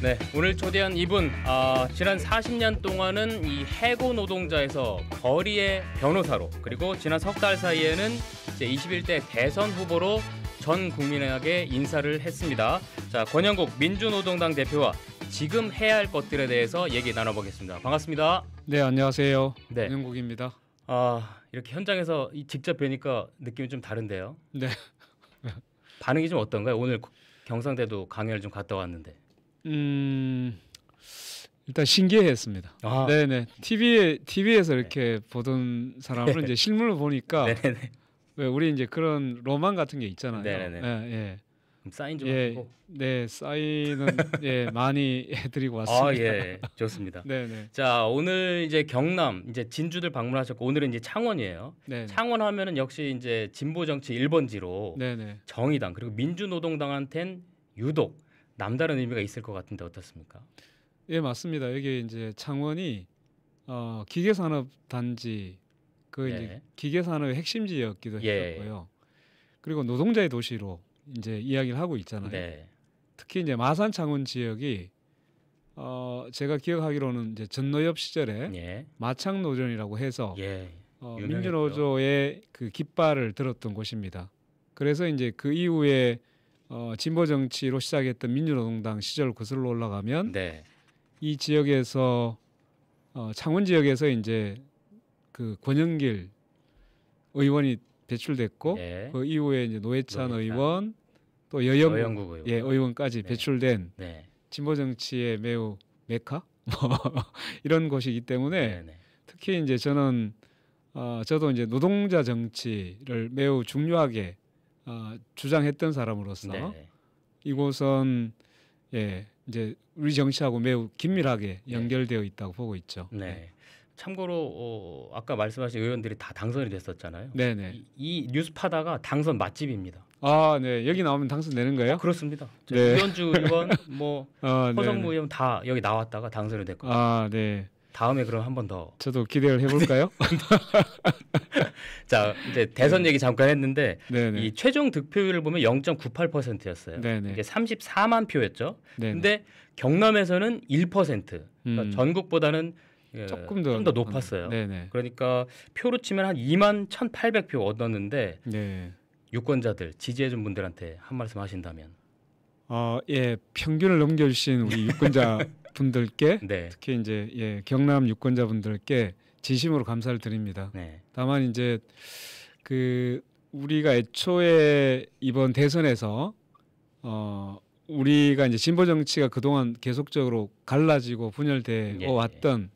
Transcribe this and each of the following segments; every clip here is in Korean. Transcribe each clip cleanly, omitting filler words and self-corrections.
네, 오늘 초대한 이분, 지난 40년 동안은 이 해고 노동자에서 거리의 변호사로, 그리고 지난 석 달 사이에는 이제 21대 대선 후보로 전 국민에게 인사를 했습니다. 자, 권영국 민주노동당 대표와 지금 해야 할 것들에 대해서 얘기 나눠보겠습니다. 반갑습니다. 네, 안녕하세요. 네. 권영국입니다. 이렇게 현장에서 직접 뵈니까 느낌이 좀 다른데요. 네. 반응이 좀 어떤가요? 오늘 경상대도 강연을 좀 갔다 왔는데. 일단 신기했습니다. 네네. TV에서 이렇게 보던 사람을 네. 이제 실물로 보니까 네네. 왜 우리 이제 그런 로망 같은 게 있잖아요. 네네네. 예. 그럼 사인 좀 예. 하고. 네, 사인은 많이 해드리고 왔습니다. 예, 좋습니다. 네네. 자, 오늘 이제 경남, 이제 진주들 방문하셨고 오늘은 이제 창원이에요. 네. 창원 하면은 역시 이제 진보 정치 1번지로 네네. 정의당 그리고 민주노동당한텐 유독 남다른 의미가 있을 것 같은데 어떻습니까? 예, 맞습니다. 여기 이제 창원이 기계산업 단지 이제 예. 기계산업의 핵심지였기도 예. 했었고요. 그리고 노동자의 도시로 이제 이야기를 하고 있잖아요. 네. 특히 이제 마산 창원 지역이 제가 기억하기로는 이제 전노엽 시절에 예. 마창노전이라고 해서 예. 유명했죠. 민주노조의 그 깃발을 들었던 곳입니다. 그래서 이제 그 이후에 진보 정치로 시작했던 민주노동당 시절 거슬러 올라가면 네. 이 지역에서 창원 지역에서 이제 그 권영길 의원이 배출됐고 예. 그 이후에 이제 노회찬 의원 또 여영국 의원. 의원까지 네. 배출된 네. 진보 정치의 매우 메카 이런 곳이기 때문에 네. 특히 이제 저는 저도 이제 노동자 정치를 매우 중요하게 주장했던 사람으로서 네. 이곳은 이제 우리 정치하고 매우 긴밀하게 연결되어 있다고 보고 있죠. 네. 참고로 아까 말씀하신 의원들이 다 당선이 됐었잖아요. 네네. 이 뉴스파다가 당선 맛집입니다. 네. 여기 나오면 당선되는 거예요? 그렇습니다. 네. 이현주 의원, 뭐 허성무 네네. 의원 다 여기 나왔다가 당선이 됐고. 네. 다음에 그럼 한 번 더. 저도 기대를 해볼까요? 자, 이제 대선 얘기 잠깐 했는데 네네. 이 최종 득표율을 보면 0.98%였어요. 네네. 이게 34만 표였죠. 네네. 근데 경남에서는 1%. 그러니까 전국보다는 조금 좀 더 높았어요. 네네. 그러니까 표로 치면 한 2만 1,800표 얻었는데 네. 유권자들 지지해준 분들한테 한 말씀 하신다면. 평균을 넘겨주신 우리 유권자 분들께 네. 특히 이제 경남 유권자 분들께 진심으로 감사를 드립니다. 네. 다만 이제 그 우리가 애초에 이번 대선에서 우리가 이제 진보 정치가 그동안 계속적으로 갈라지고 분열되어 왔던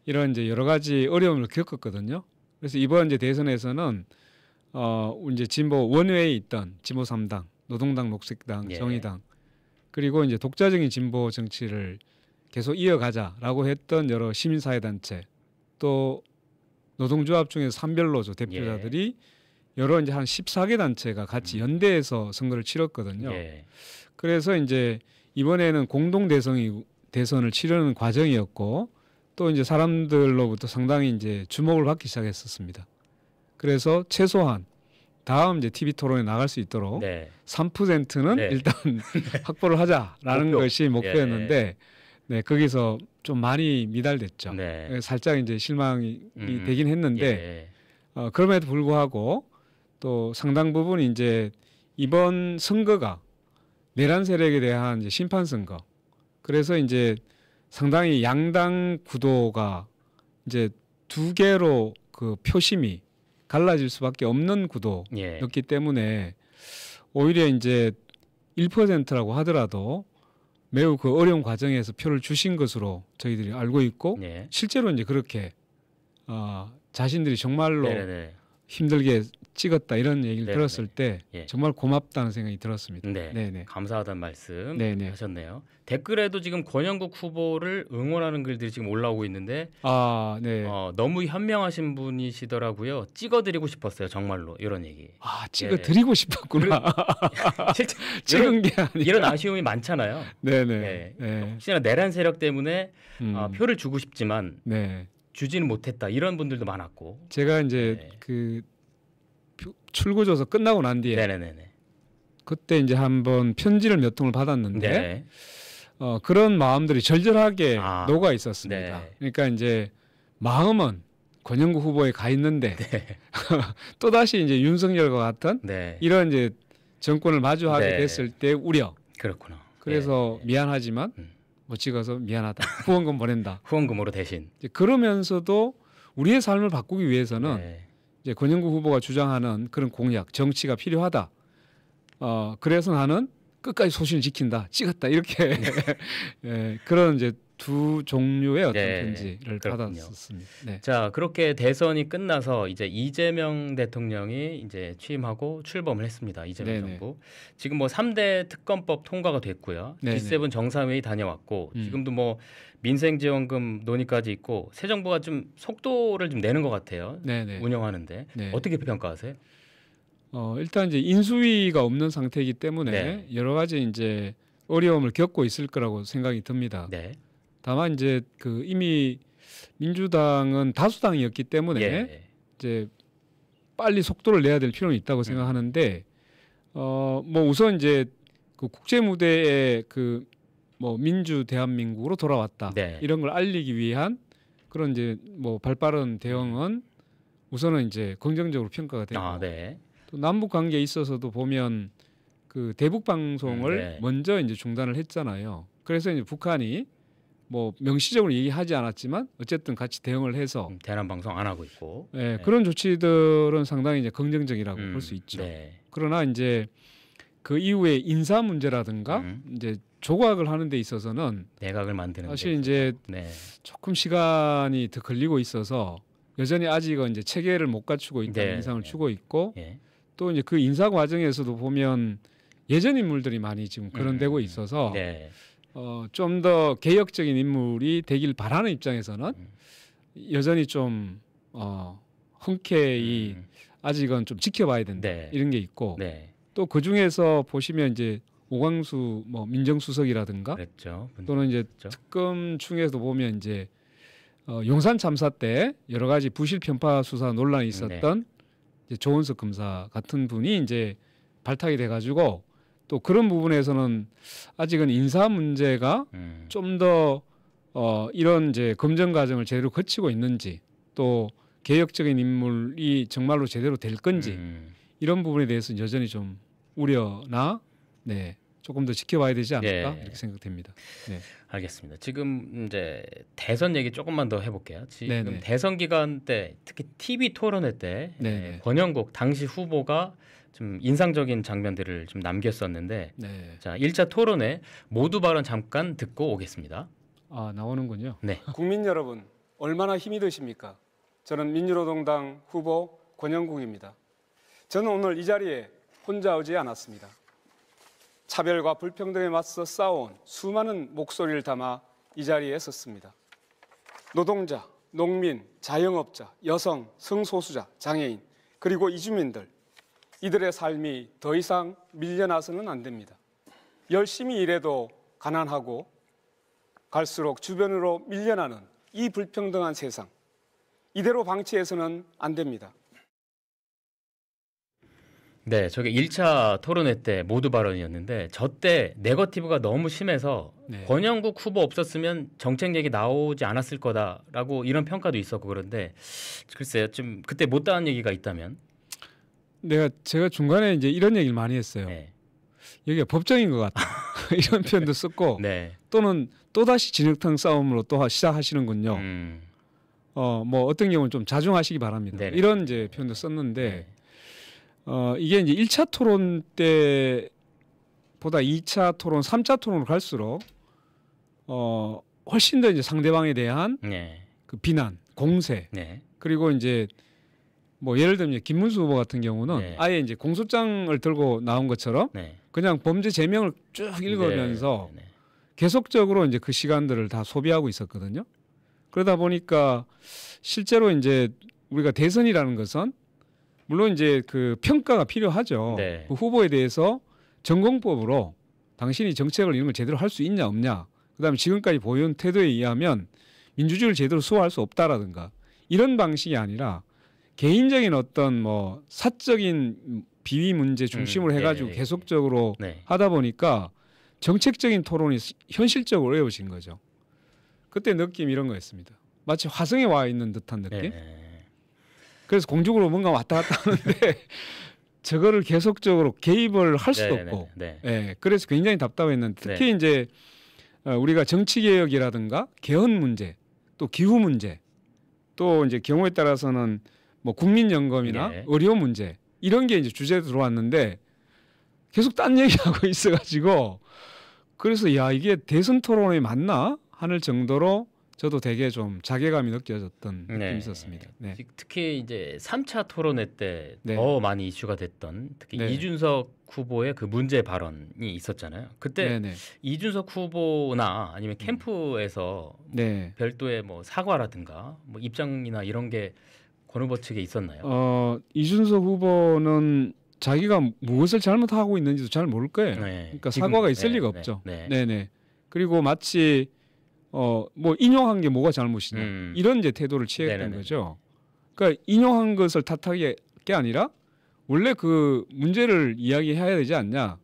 이런 이제 여러 가지 어려움을 겪었거든요. 그래서 이번 이제 대선에서는 이제 진보 원외에 있던 진보 3당, 노동당, 녹색당, 정의당 그리고 이제 독자적인 진보 정치를 계속 이어가자라고 했던 여러 시민사회 단체 또 노동조합 중에서 산별노조 대표자들이 여러 이제 한 14개 단체가 같이 연대해서 선거를 치렀거든요. 그래서 이제 이번에는 공동 대선을 치르는 과정이었고 또 이제 사람들로부터 상당히 이제 주목을 받기 시작했었습니다. 그래서 최소한 다음 이제 TV 토론에 나갈 수 있도록 3%는 일단 확보를 하자라는 것이 목표였는데 거기서 좀 많이 미달됐죠. 살짝 이제 실망이 되긴 했는데 그럼에도 불구하고 또 상당 부분 이제 이번 선거가 내란 세력에 대한 이제 심판 선거. 그래서 이제 상당히 양당 구도가 이제 두 개로 그 표심이 갈라질 수밖에 없는 구도였기 때문에 오히려 이제 1%라고 하더라도 매우 그 어려운 과정에서 표를 주신 것으로 저희들이 알고 있고 실제로 이제 그렇게 자신들이 정말로 힘들게 찍었다 이런 얘기를 들었을 때 정말 고맙다는 생각이 들었습니다. 네네. 감사하다는 말씀 네네. 하셨네요. 댓글에도 지금 권영국 후보를 응원하는 글들이 지금 올라오고 있는데 너무 현명하신 분이시더라고요. 찍어드리고 싶었어요. 정말로 이런 얘기. 찍어드리고 싶었구나. 실제 찍은 게 아니라 이런 아쉬움이 많잖아요. 네네. 혹시나 내란 세력 때문에 표를 주고 싶지만 주지는 못했다 이런 분들도 많았고 제가 이제 그 출구조사 끝나고 난 뒤에 그때 이제 한번 편지를 몇 통을 받았는데 그런 마음들이 절절하게 녹아 있었습니다. 네. 그러니까 이제 마음은 권영구 후보에 가 있는데 네. 또 다시 이제 윤석열과 같은 네. 이런 이제 정권을 마주하게 네. 됐을 때 우려. 그렇구나. 그래서 네. 미안하지만 못 찍어서 미안하다. 후원금 보낸다. 후원금으로 대신. 이제 그러면서도 우리의 삶을 바꾸기 위해서는 네. 이제 권영구 후보가 주장하는 그런 공약, 정치가 필요하다. 그래서 나는 끝까지 소신을 지킨다, 찍었다 이렇게 예, 그런 이제 두 종류의 어떤 네, 편지를 그렇군요. 받았었습니다. 네. 자, 그렇게 대선이 끝나서 이제 이재명 대통령이 이제 취임하고 출범을 했습니다. 이재명 네네. 정부. 지금 뭐 3대 특검법 통과가 됐고요. 네네. G7 정상회의 다녀왔고 음. 지금도 뭐 민생지원금 논의까지 있고 새 정부가 좀 속도를 좀 내는 것 같아요. 네네. 운영하는데 네. 어떻게 평가하세요? 일단 이제 인수위가 없는 상태이기 때문에 네. 여러 가지 이제 어려움을 겪고 있을 거라고 생각이 듭니다. 네. 다만 이제 그 이미 민주당은 다수당이었기 때문에 예. 이제 빨리 속도를 내야 될 필요는 있다고 생각하는데 뭐 우선 이제 그 국제 무대에 그 뭐 민주 대한민국으로 돌아왔다 네. 이런 걸 알리기 위한 그런 이제 뭐 발빠른 대응은 우선은 이제 긍정적으로 평가가 되고 네. 또 남북 관계에 있어서도 보면 그 대북 방송을 네. 먼저 이제 중단을 했잖아요. 그래서 이제 북한이 뭐 명시적으로 얘기하지 않았지만 어쨌든 같이 대응을 해서 대남 방송 안 하고 있고. 예, 네. 그런 조치들은 상당히 이제 긍정적이라고 볼 수 있죠. 네. 그러나 이제 그 이후에 인사 문제라든가 이제 조각을 하는 데 있어서는 내각을 만드는 사실 이제 네. 조금 시간이 더 걸리고 있어서 여전히 아직은 이제 체계를 못 갖추고 있다는 네. 인상을 주고 있고 예. 또 이제 그 인사 과정에서도 보면 예전 인물들이 많이 지금 거론되고 있어서 네. 좀 더 개혁적인 인물이 되길 바라는 입장에서는 여전히 좀 흔쾌히 아직은 좀 지켜봐야 된다 네. 이런 게 있고 네. 또 그 중에서 보시면 이제 오광수 뭐 민정수석이라든가 그랬죠. 또는 이제 특검 중에도 보면 이제 용산 참사 때 여러 가지 부실 편파 수사 논란이 있었던 이제 조은석 검사 같은 분이 이제 발탁이 돼가지고 또 그런 부분에서는 아직은 인사 문제가 좀 더 이런 이제 검증 과정을 제대로 거치고 있는지 또 개혁적인 인물이 정말로 제대로 될 건지 이런 부분에 대해서 여전히 좀 우려나 조금 더 지켜봐야 되지 않을까 이렇게 생각됩니다. 네. 알겠습니다. 지금 이제 대선 얘기 조금만 더 해볼게요. 지금 네네. 대선 기간 때 특히 TV 토론회 때 권영국 당시 후보가 좀 인상적인 장면들을 좀 남겼었는데 자 1차 토론회 모두 발언 잠깐 듣고 오겠습니다. 나오는군요. 네. 국민 여러분 얼마나 힘이 드십니까? 저는 민주노동당 후보 권영국입니다. 저는 오늘 이 자리에 혼자 오지 않았습니다. 차별과 불평등에 맞서 싸워온 수많은 목소리를 담아 이 자리에 섰습니다. 노동자, 농민, 자영업자, 여성, 성소수자, 장애인, 그리고 이주민들 이들의 삶이 더 이상 밀려나서는 안 됩니다. 열심히 일해도 가난하고 갈수록 주변으로 밀려나는 이 불평등한 세상 이대로 방치해서는 안 됩니다. 네, 저게 1차 토론회 때 모두 발언이었는데 저 때 네거티브가 너무 심해서 권영국 후보 없었으면 정책 얘기 나오지 않았을 거다라고 이런 평가도 있었고 그런데 글쎄요, 좀 그때 못다한 얘기가 있다면 제가 중간에 이제 이런 얘기를 많이 했어요. 여기가 법정인 것 같다 이런 표현도 썼고 또는 또다시 진흙탕 싸움으로 또 시작하시는군요. 뭐 어떤 경우는 좀 자중하시기 바랍니다. 이런 이제 표현도 썼는데 이게 이제 1차 토론 때보다 2차 토론, 3차 토론으로 갈수록 훨씬 더 이제 상대방에 대한 그 비난, 공세 그리고 이제 뭐 예를 들면 이제 김문수 후보 같은 경우는 아예 이제 공소장을 들고 나온 것처럼 그냥 범죄 제명을 쭉 읽으면서 계속적으로 이제 그 시간들을 다 소비하고 있었거든요. 그러다 보니까 실제로 이제 우리가 대선이라는 것은 물론 이제 그 평가가 필요하죠. 그 후보에 대해서 전공법으로 당신이 정책을 이런 걸 제대로 할 수 있냐 없냐. 그다음에 지금까지 보여온 태도에 의하면 민주주의를 제대로 수호할 수 없다라든가 이런 방식이 아니라 개인적인 어떤 뭐 사적인 비위 문제 중심으로 해가지고 계속적으로 하다 보니까 정책적인 토론이 현실적으로 어려워진 거죠. 그때 느낌이 이런 거였습니다. 마치 화성에 와 있는 듯한 느낌. 그래서 공중으로 뭔가 왔다 갔다 하는데 저거를 계속적으로 개입을 할 수도 없고, 그래서 굉장히 답답했는데 특히 이제 우리가 정치 개혁이라든가 개헌 문제, 또 기후 문제, 또 이제 경우에 따라서는 뭐 국민연금이나 의료 문제 이런 게 이제 주제로 들어왔는데 계속 딴 얘기하고 있어가지고 그래서 야 이게 대선 토론이 맞나 하는 정도로 저도 되게 좀 자괴감이 느껴졌던 느낌이 있었습니다. 네. 특히 이제 3차 토론회 때 더 많이 이슈가 됐던 특히 이준석 후보의 그 문제 발언이 있었잖아요. 그때 이준석 후보나 아니면 캠프에서 별도의 뭐 사과라든가 뭐 입장이나 이런 게 권 후보 측에 있었나요? 이준석 후보는 자기가 무엇을 잘못하고 있는지도 잘 모를 거예요. 그러니까 사과가 있을 리가 없죠. 네네. 그리고 마치 뭐 인용한 게 뭐가 잘못이냐 이런 이제 태도를 취했던 거죠. 그러니까 인용한 것을 탓하게 게 아니라 원래 그 문제를 이야기해야 되지 않냐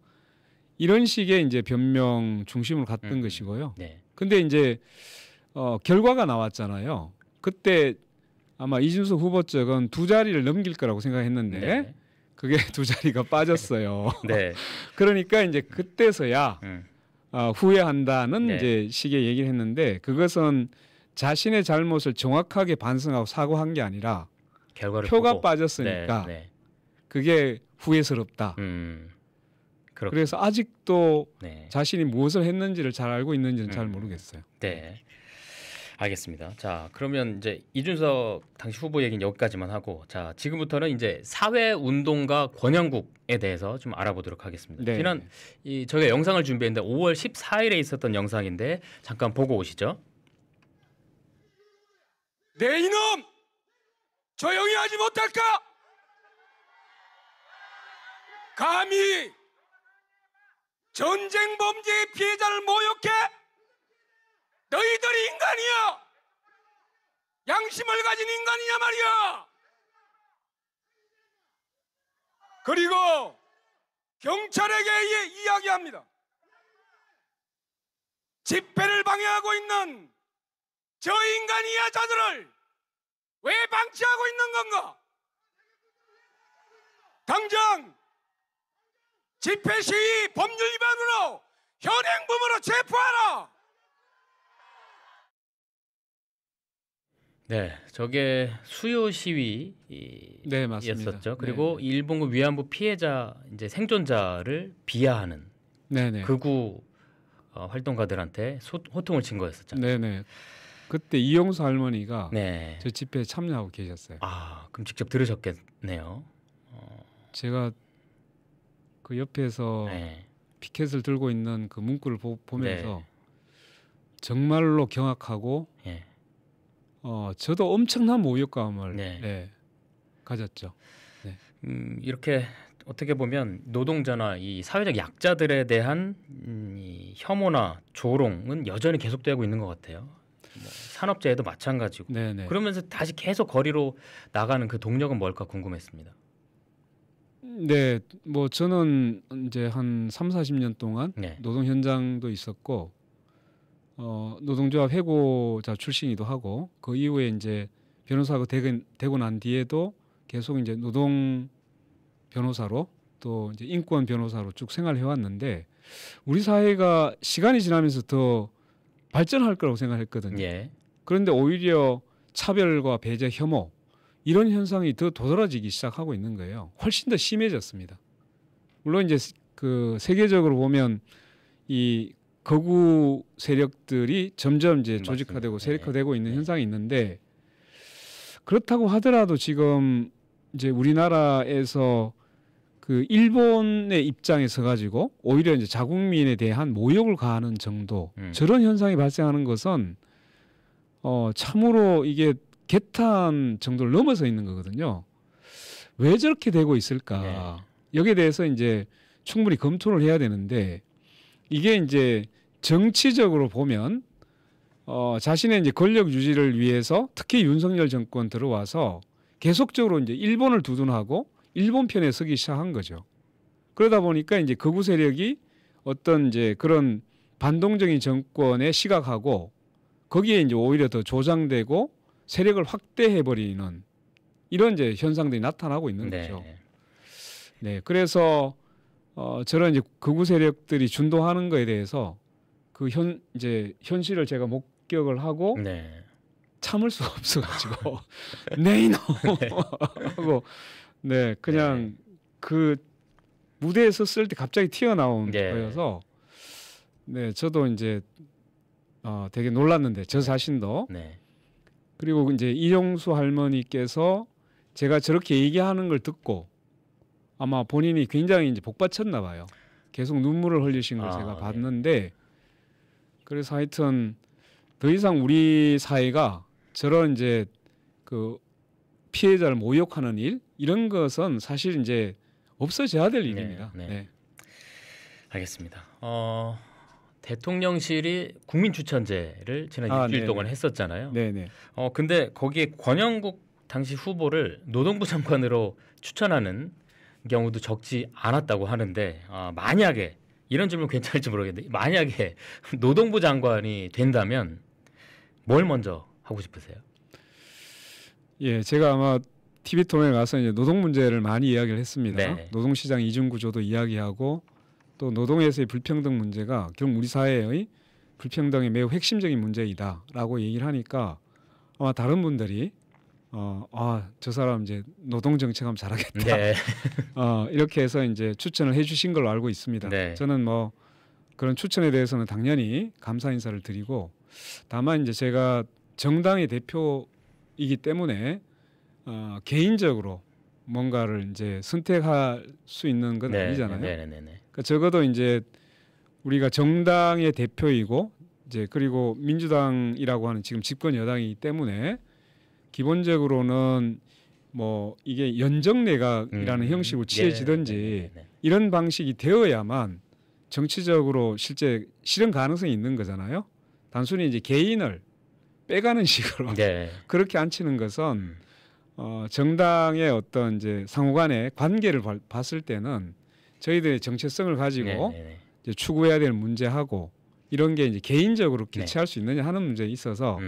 이런 식의 이제 변명 중심으로 갔던 것이고요. 근데 이제 결과가 나왔잖아요. 그때 아마 이준석 후보 쪽은 두 자리를 넘길 거라고 생각했는데 그게 두 자리가 빠졌어요. 그러니까 이제 그때서야 후회한다는 이제 식의 얘기를 했는데 그것은 자신의 잘못을 정확하게 반성하고 사과한 게 아니라 표가 보고. 빠졌으니까 그게 후회스럽다. 그래서 아직도 자신이 무엇을 했는지를 잘 알고 있는지는 잘 모르겠어요. 알겠습니다. 자, 그러면 이제 이준석 당시 후보 얘기는 여기까지만 하고 자, 지금부터는 이제 사회운동가 권영국에 대해서 좀 알아보도록 하겠습니다. 지난 저희가 영상을 준비했는데 5월 14일에 있었던 영상인데 잠깐 보고 오시죠. 내 이놈! 조용히 하지 못할까? 감히 전쟁 범죄의 피해자를 모욕해? 너희들이 인간이야! 양심을 가진 인간이냐 말이야! 그리고 경찰에게 이야기합니다. 집회를 방해하고 있는 저 인간이야 자들을 왜 방치하고 있는 건가? 당장 집회 시위 법률 위반으로 현행범으로 체포하라! 저게 수요 시위였었죠. 그리고 일본군 위안부 피해자 이제 생존자를 비하하는 극우 활동가들한테 호통을 친 거였었잖아요. 그때 이용수 할머니가 저 집회에 참여하고 계셨어요. 그럼 직접 들으셨겠네요. 제가 그 옆에서 피켓을 들고 있는 그 문구를 보면서 정말로 경악하고 저도 엄청난 모욕감을 가졌죠. 이렇게 어떻게 보면 노동자나 이 사회적 약자들에 대한 이 혐오나 조롱은 여전히 계속되고 있는 것 같아요. 뭐 산업재해도 마찬가지고. 그러면서 다시 계속 거리로 나가는 그 동력은 뭘까 궁금했습니다. 뭐 저는 이제 한 30-40년 동안 노동 현장도 있었고 노동조합 해고자 출신이기도 하고 그 이후에 이제 변호사가 되고 난 뒤에도 계속 이제 노동 변호사로 또 이제 인권 변호사로 쭉 생활해 왔는데 우리 사회가 시간이 지나면서 더 발전할 거라고 생각했거든요. 그런데 오히려 차별과 배제, 혐오 이런 현상이 더 도드라지기 시작하고 있는 거예요. 훨씬 더 심해졌습니다. 물론 이제 그 세계적으로 보면 이 거구 세력들이 점점 이제 조직화되고 세력화되고 있는 현상이 있는데 그렇다고 하더라도 지금 이제 우리나라에서 그 일본의 입장에 서 가지고 오히려 이제 자국민에 대한 모욕을 가하는 정도 저런 현상이 발생하는 것은 참으로 이게 개탄 정도를 넘어서 있는 거거든요. 왜 저렇게 되고 있을까? 여기에 대해서 이제 충분히 검토를 해야 되는데 이게 이제 정치적으로 보면 자신의 이제 권력 유지를 위해서 특히 윤석열 정권 들어와서 계속적으로 이제 일본을 두둔하고 일본 편에 서기 시작한 거죠. 그러다 보니까 이제 극우 세력이 어떤 이제 그런 반동적인 정권의 시각하고 거기에 이제 오히려 더 조장되고 세력을 확대해 버리는 이런 이제 현상들이 나타나고 있는 네. 거죠. 네, 그래서 저런 이제 극우 세력들이 준동하는 거에 대해서 그 이제 현실을 제가 목격을 하고 네. 참을 수가 없어가지고 네 이놈 하고 네 그냥 그 무대에 섰을 때 갑자기 튀어나온 네. 거여서 네 저도 이제 되게 놀랐는데 저 자신도 네. 그리고 이제 이용수 할머니께서 제가 저렇게 얘기하는 걸 듣고 아마 본인이 굉장히 이제 복받쳤나 봐요. 계속 눈물을 흘리신 걸 제가 봤는데 그래서 하여튼 더 이상 우리 사회가 저런 이제 그 피해자를 모욕하는 일 이런 것은 사실 이제 없어져야 될 일입니다. 네. 네. 알겠습니다. 대통령실이 국민추천제를 지난 일주일 네네. 동안 했었잖아요. 네네. 근데 거기에 권영국 당시 후보를 노동부 장관으로 추천하는 경우도 적지 않았다고 하는데 만약에 이런 질문 괜찮을지 모르겠는데 만약에 노동부 장관이 된다면 뭘 먼저 하고 싶으세요? 예, 제가 아마 TV 토론에 가서 이제 노동 문제를 많이 이야기를 했습니다. 네. 노동시장 이중 구조도 이야기하고 또 노동에서의 불평등 문제가 결국 우리 사회의 불평등의 매우 핵심적인 문제이다라고 얘기를 하니까 아마 다른 분들이 저 사람 이제 노동 정책하면 잘하겠다. 네. 이렇게 해서 이제 추천을 해주신 걸로 알고 있습니다. 네. 저는 뭐 그런 추천에 대해서는 당연히 감사 인사를 드리고 다만 이제 제가 정당의 대표이기 때문에 개인적으로 뭔가를 이제 선택할 수 있는 건 아니잖아요. 그러니까 적어도 이제 우리가 정당의 대표이고 이제 그리고 민주당이라고 하는 지금 집권 여당이기 때문에 기본적으로는 뭐 이게 연정내각이라는 형식으로 취해지든지 이런 방식이 되어야만 정치적으로 실제 실현 가능성이 있는 거잖아요. 단순히 이제 개인을 빼가는 식으로 그렇게 앉히는 것은 정당의 어떤 이제 상호간의 관계를 봤을 때는 저희들의 정체성을 가지고 이제 추구해야 될 문제하고 이런 게 이제 개인적으로 개최할 수 있느냐 하는 문제에 있어서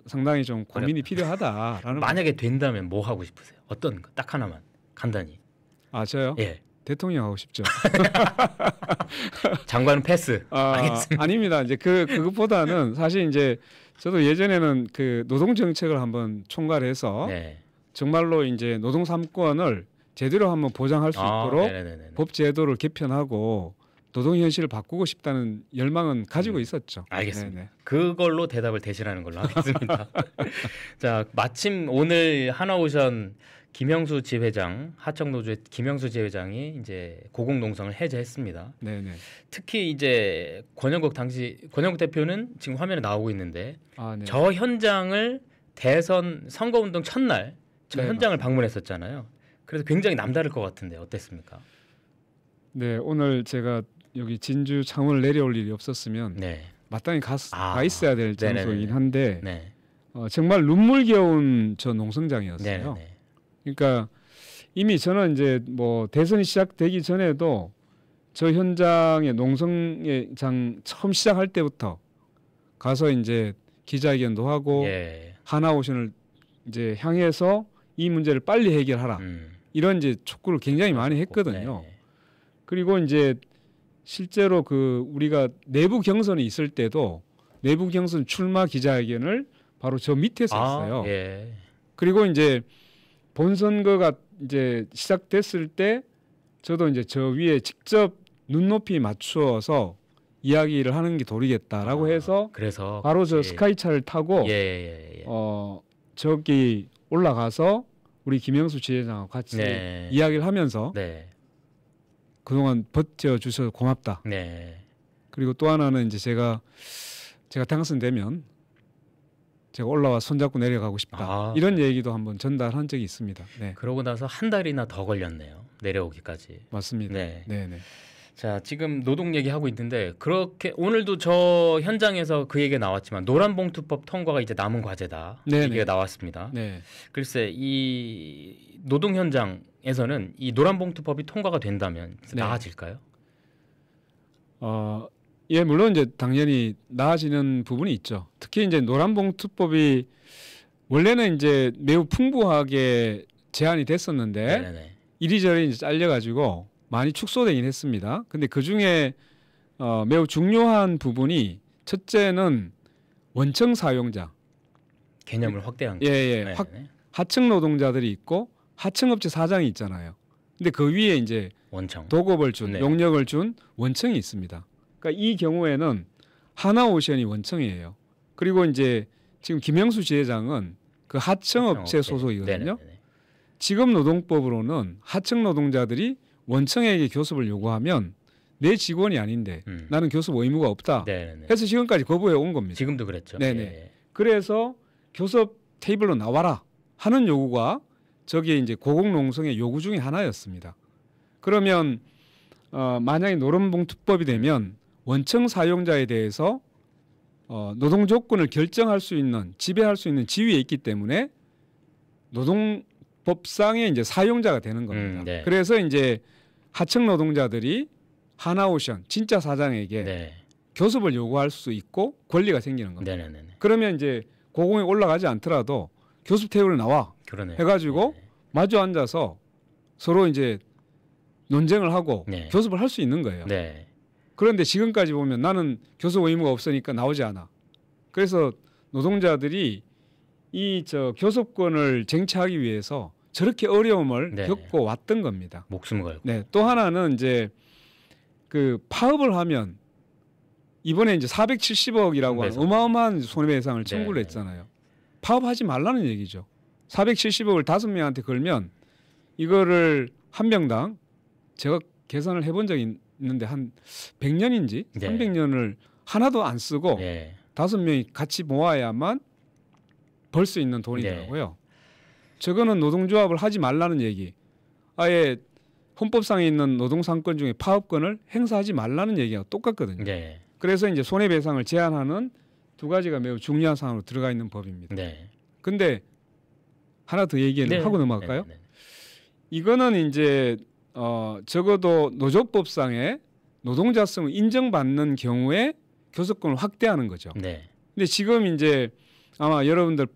상당히 좀 고민이 필요하다라는. 만약에 된다면 뭐 하고 싶으세요? 어떤 거 딱 하나만 간단히. 저요? 예. 대통령 하고 싶죠. 장관은 패스. 아닙니다. 이제 그것보다는 사실 이제 저도 예전에는 그 노동 정책을 한번 총괄해서 정말로 이제 노동 3권을 제대로 한번 보장할 수 있도록 법 제도를 개편하고 노동 현실을 바꾸고 싶다는 열망은 가지고 있었죠. 알겠습니다. 네네. 그걸로 대답을 대신하는 걸로 하겠습니다. 자, 마침 오늘 하나오션 김영수 지회장, 하청노조의 김영수 지회장이 이제 고공농성을 해제했습니다. 네네. 특히 이제 권영국 대표는 지금 화면에 나오고 있는데 네. 저 현장을 대선 선거운동 첫날 저 현장을 방문했었잖아요. 그래서 굉장히 남다를 것 같은데 어땠습니까? 네, 오늘 제가 여기 진주 창원을 내려올 일이 없었으면 마땅히 가 있어야 될 장소이긴 한데 정말 눈물겨운 저 농성장이었어요. 그러니까 이미 저는 이제 뭐 대선이 시작되기 전에도 저 현장의 농성장 처음 시작할 때부터 가서 이제 기자회견도 하고 하나오션을 이제 향해서 이 문제를 빨리 해결하라 이런 이제 촉구를 굉장히 많이 했거든요. 그리고 이제 실제로 그 우리가 내부 경선이 있을 때도 내부 경선 출마 기자회견을 바로 저 밑에서 했어요. 그리고 이제 본선거가 이제 시작됐을 때 저도 이제 저 위에 직접 눈높이 맞추어서 이야기를 하는 게 도리겠다라고 해서 그래서 바로 저 스카이차를 타고 저기 올라가서 우리 김영수 지회장하고 같이 이야기를 하면서 그동안 버텨주셔서 고맙다. 그리고 또 하나는 이제 제가 당선되면 제가 올라와 손잡고 내려가고 싶다. 이런 얘기도 한번 전달한 적이 있습니다. 그러고 나서 한 달이나 더 걸렸네요. 내려오기까지. 맞습니다. 네네. 자, 지금 노동 얘기하고 있는데 그렇게 오늘도 저 현장에서 그 얘기가 나왔지만 노란봉투법 통과가 이제 남은 과제다. 얘기가 나왔습니다. 글쎄 이 노동 현장에서는 이 노란봉투법이 통과가 된다면 나아질까요? 예, 물론 이제 당연히 나아지는 부분이 있죠. 특히 이제 노란봉투법이 원래는 이제 매우 풍부하게 제한이 됐었는데 네네네. 이리저리 이제 잘려가지고 많이 축소되긴 했습니다. 근데 그 중에 매우 중요한 부분이 첫째는 원청 사용자, 개념을 확대한 예, 거. 예, 네네. 하청 노동자들이 있고 하청업체 사장이 있잖아요. 근데 그 위에 이제 원청. 도급을 준, 네. 용역을 준 원청이 있습니다. 그러니까 이 경우에는 하나오션이 원청이에요. 그리고 이제 지금 김영수 지회장은 그 하청업체 소속이거든요. 네네네. 지금 노동법으로는 하청 노동자들이 원청에게 교섭을 요구하면 내 직원이 아닌데 나는 교섭 의무가 없다. 네네네. 해서 지금까지 거부해 온 겁니다. 지금도 그랬죠. 네네. 예. 그래서 교섭 테이블로 나와라 하는 요구가 저게 이제 고공농성의 요구 중에 하나였습니다. 그러면 만약에 노란봉투법이 되면 원청 사용자에 대해서 노동 조건을 결정할 수 있는 지배할 수 있는 지위에 있기 때문에 노동법상의 이제 사용자가 되는 겁니다. 네. 그래서 이제 하청 노동자들이 하나오션 진짜 사장에게 네. 교섭을 요구할 수 있고 권리가 생기는 겁니다. 네네네. 그러면 이제 고공에 올라가지 않더라도 교섭 테이블에 나와 그러네. 해가지고 네. 마주 앉아서 서로 이제 논쟁을 하고 네. 교섭을 할 수 있는 거예요. 네. 그런데 지금까지 보면 나는 교섭 의무가 없으니까 나오지 않아. 그래서 노동자들이 이 교섭권을 쟁취하기 위해서 저렇게 어려움을 네. 겪고 왔던 겁니다. 목숨 걸고. 네. 또 하나는 이제 그 파업을 하면 이번에 이제 470억이라고 하는 손해배상. 어마어마한 손해배상을 청구를 네. 했잖아요. 파업하지 말라는 얘기죠. 470억을 5명한테 걸면 이거를 한 명당 제가 계산을 해본 적이 있는데 한 100년인지 네. 300년을 하나도 안 쓰고 네. 5명이 같이 모아야만 벌 수 있는 돈이더라고요. 저거는 노동조합을 하지 말라는 얘기. 아예 헌법상에 있는 노동상권 중에 파업권을 행사하지 말라는 얘기가 똑같거든요. 네. 그래서 이제 손해배상을 제한하는 두 가지가 매우 중요한 사항으로 들어가 있는 법입니다. 네. 근데 하나 더 얘기를 네. 하고 넘어갈까요? 네. 네. 이거는 이제 적어도 노조법상에 노동자성을 인정받는 경우에 교섭권을 확대하는 거죠. 네. 근데 지금 이제 아마 여러분들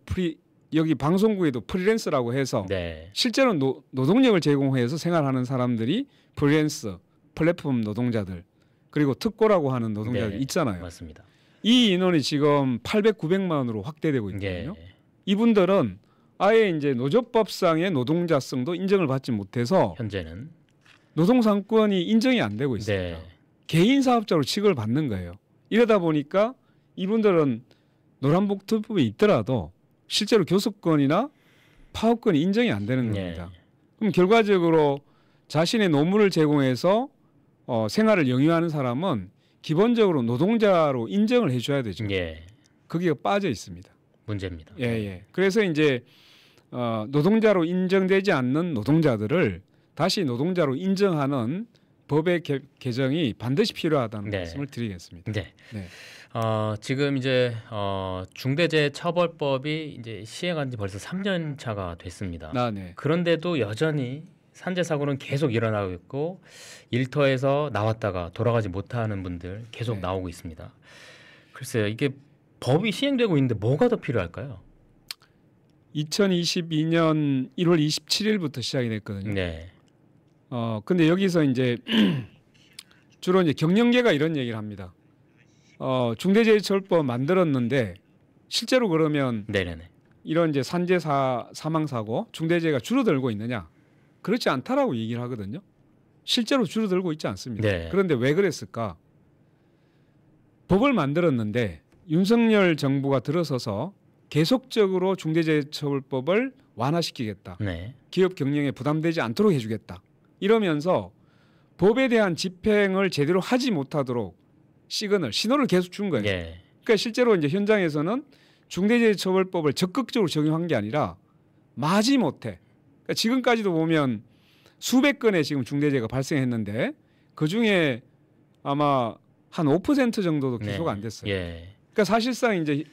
여기 방송국에도 프리랜서라고 해서 네. 실제로 노동력을 제공해서 생활하는 사람들이 프리랜서, 플랫폼 노동자들 그리고 특고라고 하는 노동자들 네. 있잖아요. 맞습니다. 이 인원이 지금 800~900만으로 확대되고 있거든요. 네. 이분들은 아예 이제 노조법상의 노동자성도 인정을 받지 못해서 현재는 노동상권이 인정이 안 되고 있습니다. 네. 개인 사업자로 취급을 받는 거예요. 이러다 보니까 이분들은 노란봉투법이 있더라도 실제로 교섭권이나 파업권이 인정이 안 되는 겁니다. 네. 그럼 결과적으로 자신의 노무를 제공해서 생활을 영위하는 사람은 기본적으로 노동자로 인정을 해줘야 되죠. 예. 거기가 빠져 있습니다. 문제입니다. 예, 예. 그래서 이제 노동자로 인정되지 않는 노동자들을 다시 노동자로 인정하는 법의 개정이 반드시 필요하다는 네. 말씀을 드리겠습니다. 네. 네. 지금 이제 중대재해처벌법이 이제 시행한 지 벌써 3년 차가 됐습니다. 네. 그런데도 여전히 산재 사고는 계속 일어나고 있고 일터에서 나왔다가 돌아가지 못하는 분들 계속 네. 나오고 있습니다. 글쎄요, 이게 법이 시행되고 있는데 뭐가 더 필요할까요? 2022년 1월 27일부터 시작이 됐거든요. 네. 근데 여기서 이제 주로 이제 경영계가 이런 얘기를 합니다. 중대재해처벌법 만들었는데 실제로 그러면 네네네. 이런 이제 산재 사망 사고 중대재해가 줄어들고 있느냐? 그렇지 않다라고 얘기를 하거든요. 실제로 줄어들고 있지 않습니다. 네. 그런데 왜 그랬을까? 법을 만들었는데 윤석열 정부가 들어서서 계속적으로 중대재해처벌법을 완화시키겠다. 네. 기업 경영에 부담되지 않도록 해주겠다. 이러면서 법에 대한 집행을 제대로 하지 못하도록 신호를 계속 준 거예요. 예. 그러니까 실제로 이제 현장에서는 중대재해처벌법을 적극적으로 적용한 게 아니라 마지못해. 그러니까 지금까지도 보면 수백 건의 지금 중대재해가 발생했는데 그 중에 아마 한 5% 정도도 기소가 안 됐어요. 예. 그러니까 사실상 이제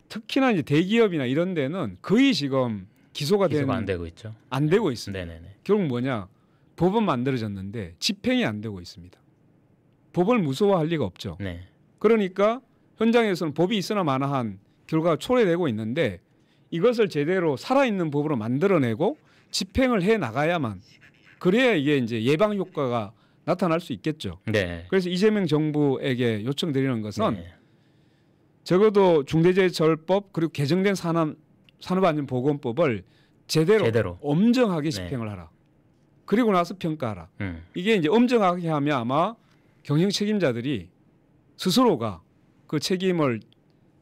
특히나 이제 대기업이나 이런 데는 거의 지금 기소가 안 되고 있죠. 안 되고 있습니다. 네네네. 결국 뭐냐? 법은 만들어졌는데 집행이 안 되고 있습니다. 법을 무서워할 리가 없죠. 네. 그러니까 현장에서는 법이 있으나 마나한 결과가 초래되고 있는데 이것을 제대로 살아있는 법으로 만들어내고 집행을 해 나가야만 그래야 이게 이제 예방 효과가 나타날 수 있겠죠. 네. 그래서 이재명 정부에게 요청드리는 것은 네. 적어도 중대재해처벌법 그리고 개정된 산업안전보건법을 제대로 엄정하게 집행을 하라. 그리고 나서 평가하라. 이게 이제 엄정하게 하면 아마 경영 책임자들이 스스로가 그 책임을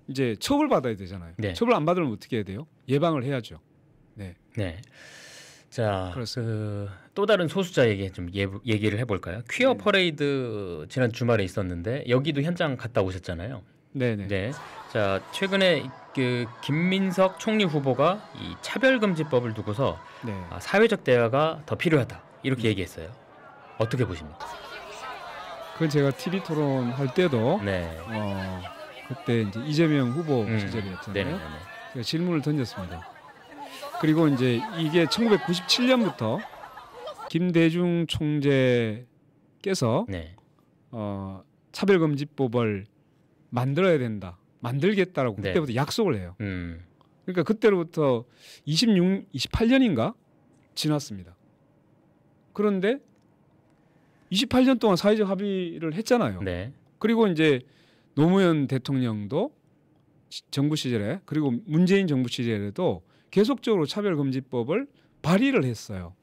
이제 처벌받아야 되잖아요. 네. 처벌 안 받으면 어떻게 해야 돼요? 예방을 해야죠. 네. 네. 자, 또 다른 소수자에게 좀 얘기를 해볼까요? 퀴어 퍼레이드 지난 주말에 있었는데 여기도 현장 갔다 오셨잖아요. 네네. 네. 자, 최근에 그 김민석 총리 후보가 이 차별금지법을 두고서 네. 사회적 대화가 더 필요하다 이렇게 얘기했어요. 어떻게 보십니까? 그건 제가 TV 토론 할 때도 네. 그때 이제 이재명 후보 시절이었잖아요. 네네네. 제가 질문을 던졌습니다. 그리고 이제 이게 1997년부터 김대중 총재께서 네. 차별금지법을 만들어야 된다, 만들겠다라고 네. 그때부터 약속을 해요. 그러니까 그때로부터 28년인가 지났습니다. 그런데 28년 동안 사회적 합의를 했잖아요. 네. 그리고 이제 노무현 대통령도 정부 시절에 그리고 문재인 정부 시절에도 계속적으로 차별금지법을 발의를 했어요.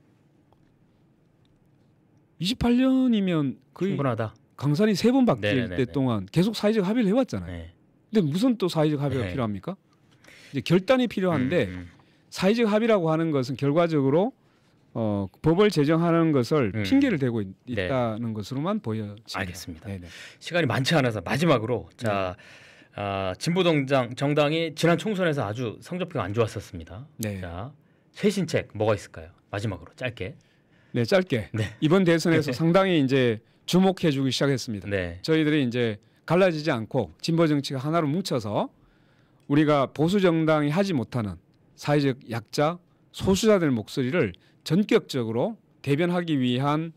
28년이면 거의 충분하다. 강산이 3번 바뀔 네네네네. 때 동안 계속 사회적 합의를 해왔잖아요. 네. 근데 무슨 또 사회적 합의가 네. 필요합니까? 이제 결단이 필요한데 사회적 합의라고 하는 것은 결과적으로 법을 제정하는 것을 핑계를 대고 있다는 것으로만 보여집니다. 알겠습니다. 네네. 시간이 많지 않아서 마지막으로 자 진보정당이 지난 총선에서 아주 성적표가 안 좋았었습니다. 네. 자 쇄신책 뭐가 있을까요? 마지막으로 짧게. 네, 짧게. 네. 이번 대선에서 상당히 이제 주목해주기 시작했습니다. 네. 저희들이 이제 갈라지지 않고 진보 정치가 하나로 뭉쳐서 우리가 보수 정당이 하지 못하는 사회적 약자, 소수자들 목소리를 전격적으로 대변하기 위한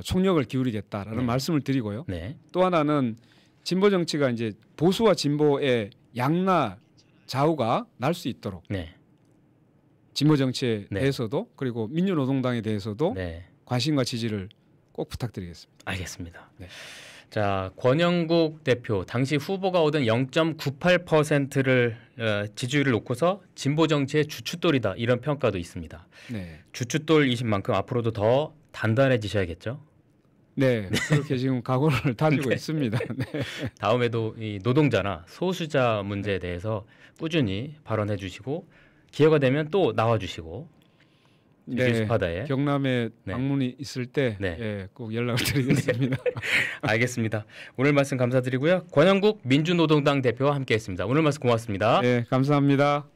총력을 기울이겠다라는 네. 말씀을 드리고요. 네. 또 하나는 진보 정치가 이제 보수와 진보의 양나 좌우가 날 수 있도록 네. 진보 정치에 네. 대해서도 그리고 민주노동당에 대해서도 네. 관심과 지지를 꼭 부탁드리겠습니다. 알겠습니다. 네. 자 권영국 대표 당시 후보가 얻은 0.98%를 지지율을 놓고서 진보 정치의 주춧돌이다 이런 평가도 있습니다. 네, 주춧돌이신 만큼 앞으로도 더 단단해지셔야겠죠. 네, 그렇게 지금 각오를 다지고 네. 있습니다. 네. 다음에도 이 노동자나 소수자 문제에 대해서 꾸준히 발언해 주시고 기회가 되면 또 나와 주시고 뉴스바다에 경남에 네. 방문이 있을 때 네. 꼭 연락을 드리겠습니다. 알겠습니다. 오늘 말씀 감사드리고요. 권영국 민주노동당 대표와 함께했습니다. 오늘 말씀 고맙습니다. 네, 감사합니다.